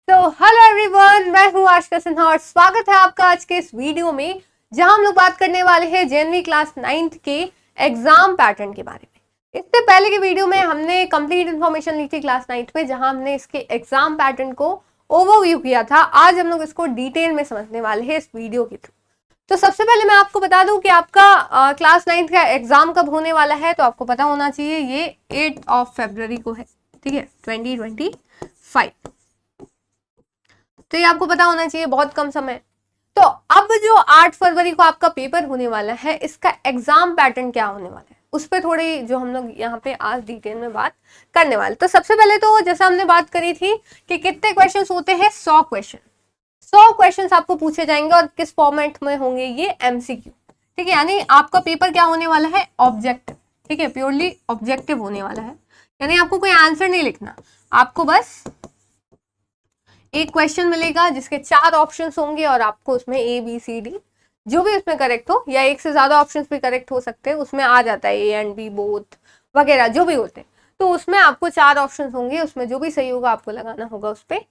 तो hello everyone, मैं हूँ आशिका सिन्हा और स्वागत है आपका आज के इस वीडियो में, जहां हम लोग बात करने वाले हैं जेएनवी क्लास 9th के एग्जाम पैटर्न के बारे में। इससे पहले की वीडियो में हमने कंप्लीट इन्फॉर्मेशन ली थी क्लास 9th में, जहां हमने इसके एग्जाम पैटर्न को ओवरव्यू किया था। आज हम लोग इसको डिटेल में समझने वाले हैं इस वीडियो के थ्रू। तो सबसे पहले मैं आपको बता दूं कि आपका क्लास 9th का एग्जाम कब होने वाला है। तो आपको पता होना चाहिए ये 8 फरवरी को है, ठीक है, 2025। तो ये आपको पता होना चाहिए, बहुत कम समय। तो अब जो 8 फरवरी को आपका पेपर होने वाला है, इसका एग्जाम पैटर्न क्या होने वाला है, उस पर थोड़ी जो हम लोग यहाँ पे आज डिटेल में बात करने वाले। तो सबसे पहले तो जैसा हमने बात करी थी कि कितने क्वेश्चंस होते हैं, 100 क्वेश्चन। 100 क्वेश्चंस आपको पूछे जाएंगे और किस फॉर्मेट में होंगे, ये एमसीक्यू, ठीक है। यानी आपका पेपर क्या होने वाला है, ऑब्जेक्टिव, ठीक है, प्योरली ऑब्जेक्टिव होने वाला है। यानी आपको कोई आंसर नहीं लिखना, आपको बस एक क्वेश्चन मिलेगा जिसके 4 ऑप्शंस होंगे और आपको उसमें ए बी सी डी जो भी उसमें करेक्ट हो, या एक से ज्यादा ऑप्शंस भी करेक्ट हो सकते हैं, उसमें आ जाता है ए एंड बी बोथ वगैरह जो भी होते हैं। तो उसमें आपको 4 ऑप्शंस होंगे, उसमें जो भी सही होगा आपको लगाना होगा उस पर।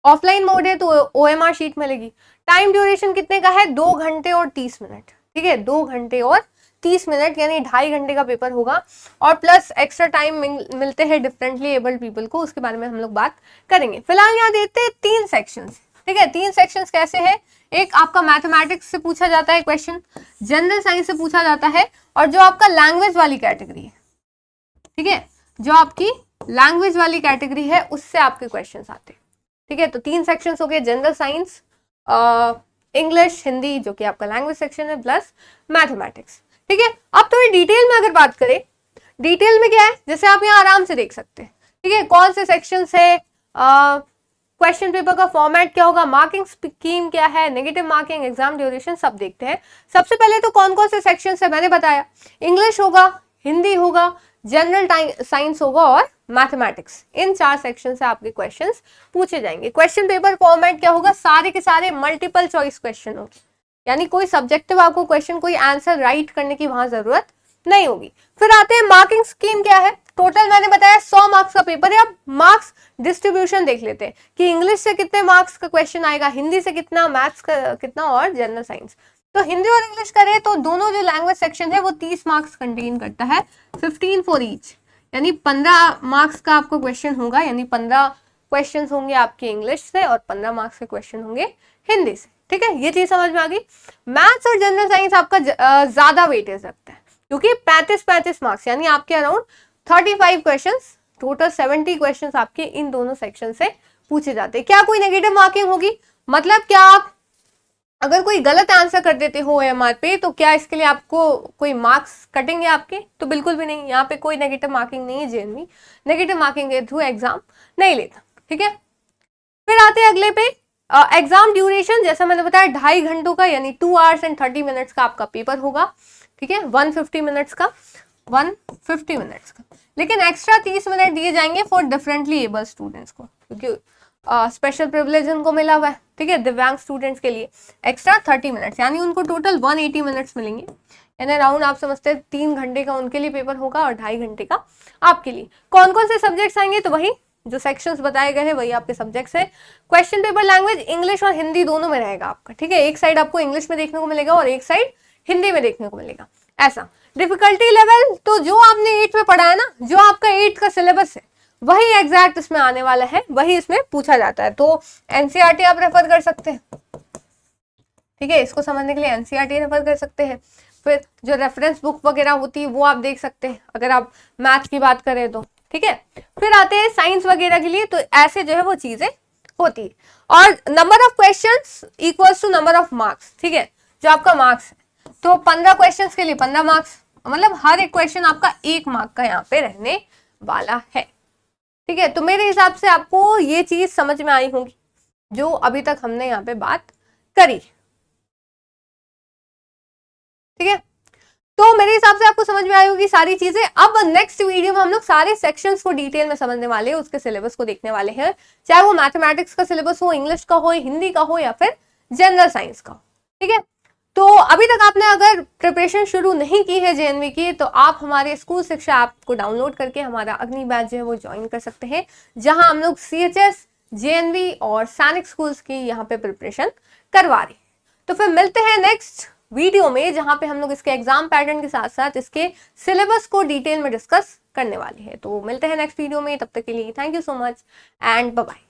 ऑफलाइन मोड है तो OMR शीट मिलेगी। टाइम ड्यूरेशन कितने का है, 2 घंटे और 30 मिनट, ठीक है, 2 घंटे और 30 मिनट, यानी 2.5 घंटे का पेपर होगा। और प्लस एक्स्ट्रा टाइम मिलते हैं डिफरेंटली एबल्ड पीपल को, उसके बारे में हम लोग बात करेंगे। फिलहाल यहाँ देते हैं 3 सेक्शंस, ठीक है। 3 सेक्शंस कैसे है, एक आपका मैथमेटिक्स से पूछा जाता है क्वेश्चन, जनरल साइंस से पूछा जाता है, और जो आपका लैंग्वेज वाली कैटेगरी है, ठीक है, जो आपकी लैंग्वेज वाली कैटेगरी है उससे आपके क्वेश्चन आते हैं, ठीक है। तो 3 सेक्शंस हो गए, जनरल साइंस, इंग्लिश, हिंदी जो कि आपका लैंग्वेज सेक्शन है, प्लस मैथमेटिक्स, ठीक है। अब थोड़ी डिटेल में अगर बात करें, डिटेल में क्या है, जैसे आप यहाँ आराम से देख सकते हैं, ठीक है, कौन से सेक्शंस है, क्वेश्चन पेपर का फॉर्मेट क्या होगा, मार्किंग स्कीम क्या है, नेगेटिव मार्किंग, एग्जाम ड्यूरेशन, सब देखते हैं। सबसे पहले तो कौन कौन से सेक्शंस है मैंने बताया, इंग्लिश होगा, हिंदी होगा, जनरल साइंस होगा और मैथमेटिक्स। इन 4 सेक्शन से आपके क्वेश्चंस पूछे जाएंगे। क्वेश्चन पेपर फॉर्मेट क्या होगा, सारे के सारे मल्टीपल चॉइस क्वेश्चन होंगे, यानी कोई सब्जेक्टिव आपको क्वेश्चन, कोई आंसर राइट करने की वहां जरूरत नहीं होगी। फिर आते हैं मार्किंग स्कीम क्या है। टोटल मैंने बताया 100 मार्क्स का पेपर है। अब मार्क्स डिस्ट्रीब्यूशन देख लेते हैं कि इंग्लिश से कितने मार्क्स का क्वेश्चन आएगा, हिंदी से कितना, मैथ्स का कितना और जनरल साइंस। तो हिंदी और इंग्लिश करें तो दोनों जो लैंग्वेज सेक्शन है वो 30 मार्क्स कंटेन करता है, 15 फॉर ईच, यानी 15 मार्क्स का आपको क्वेश्चन होगा, यानी 15 क्वेश्चन होंगे आपके इंग्लिश से और 15 मार्क्स के क्वेश्चन होंगे हिंदी से, ठीक है। ये चीज समझ में आ गई। मैथ्स और जनरल साइंस आपका ज्यादा वेटेज रखता है, क्योंकि 35 मार्क्स, यानी आपके अराउंड 35 क्वेश्चंस, टोटल 70 क्वेश्चंस आपके इन दोनों सेक्शन से पूछे जाते हैं। क्या कोई नेगेटिव मार्किंग होगी, मतलब क्या आप अगर कोई गलत आंसर कर देते हो OMR पे, तो क्या इसके लिए आपको कोई मार्क्स कटेंगे आपके, तो बिल्कुल भी नहीं। यहाँ पे कोई नेगेटिव मार्किंग नहीं है, जेएनवी नेगेटिव मार्किंग के थ्रू एग्जाम नहीं लेता, ठीक है। फिर आते हैं अगले पे, एग्जाम ड्यूरेशन, जैसा मैंने बताया 2.5 घंटों का, यानी 2 hours and 30 minutes का आपका पेपर होगा, ठीक है, 150 मिनट्स का, 150 मिनट्स का। लेकिन एक्स्ट्रा 30 मिनट दिए जाएंगे फॉर डिफरेंटली एबल स्टूडेंट्स को, क्योंकि स्पेशल प्रिविलेज उनको मिला हुआ है, ठीक है। दिव्यांग स्टूडेंट्स के लिए एक्स्ट्रा 30 मिनट्स, यानी उनको टोटल 180 मिनट्स मिलेंगे, यानी राउंड आप समझते हैं 3 घंटे का उनके लिए पेपर होगा और 2.5 घंटे का आपके लिए। कौन कौन से सब्जेक्ट्स आएंगे, तो वही जो सेक्शंस बताए गए हैं वही आपके सब्जेक्ट्स है। क्वेश्चन पेपर लैंग्वेज इंग्लिश और हिंदी दोनों में रहेगा आपका, ठीक है। एक साइड आपको इंग्लिश में देखने को मिलेगा और एक साइड हिंदी में देखने को मिलेगा, ऐसा। डिफिकल्टी लेवल तो जो आपने 8 में पढ़ा है ना, जो आपका 8 का सिलेबस है वही एग्जैक्ट इसमें आने वाला है, वही इसमें पूछा जाता है। तो NCERT आप रेफर कर सकते हैं, ठीक है, इसको समझने के लिए NCERT रेफर कर सकते हैं। फिर जो रेफरेंस बुक वगैरह होती है वो आप देख सकते हैं, अगर आप मैथ की बात करें तो, ठीक है। फिर आते हैं साइंस वगैरह के लिए, तो ऐसे जो है वो चीजें होती है। और number of questions equals to number of marks, ठीक है, जो आपका मार्क्स है। तो 15 क्वेश्चंस के लिए 15 मार्क्स, मतलब हर एक क्वेश्चन आपका 1 मार्क का यहाँ पे रहने वाला है, ठीक है। तो मेरे हिसाब से आपको ये चीज समझ में आई होगी जो अभी तक हमने यहाँ पे बात करी, ठीक है। तो मेरे हिसाब से आपको समझ में आई होगी सारी चीजें। अब नेक्स्ट वीडियो में हम लोग सारे सेक्शंस को डिटेल में समझने वाले हैं, उसके सिलेबस को देखने वाले हैं, चाहे वो मैथमेटिक्स का सिलेबस हो, इंग्लिश का हो, हिंदी का हो या फिर जनरल साइंस का, ठीक है। तो अभी तक आपने अगर प्रिपरेशन शुरू नहीं की है जेएनवी की, तो आप हमारे स्कूल शिक्षा ऐप को डाउनलोड करके हमारा अग्नि बैच जो है वो ज्वाइन कर सकते हैं, जहां हम लोग CHS, जेएनवी और सैनिक स्कूल्स की यहाँ पे प्रिपरेशन करवा रही है। तो फिर मिलते हैं नेक्स्ट वीडियो में, जहाँ पे हम लोग इसके एग्जाम पैटर्न के साथ साथ इसके सिलेबस को डिटेल में डिस्कस करने वाले हैं। तो मिलते हैं नेक्स्ट वीडियो में, तब तक के लिए thank you so much and bye bye.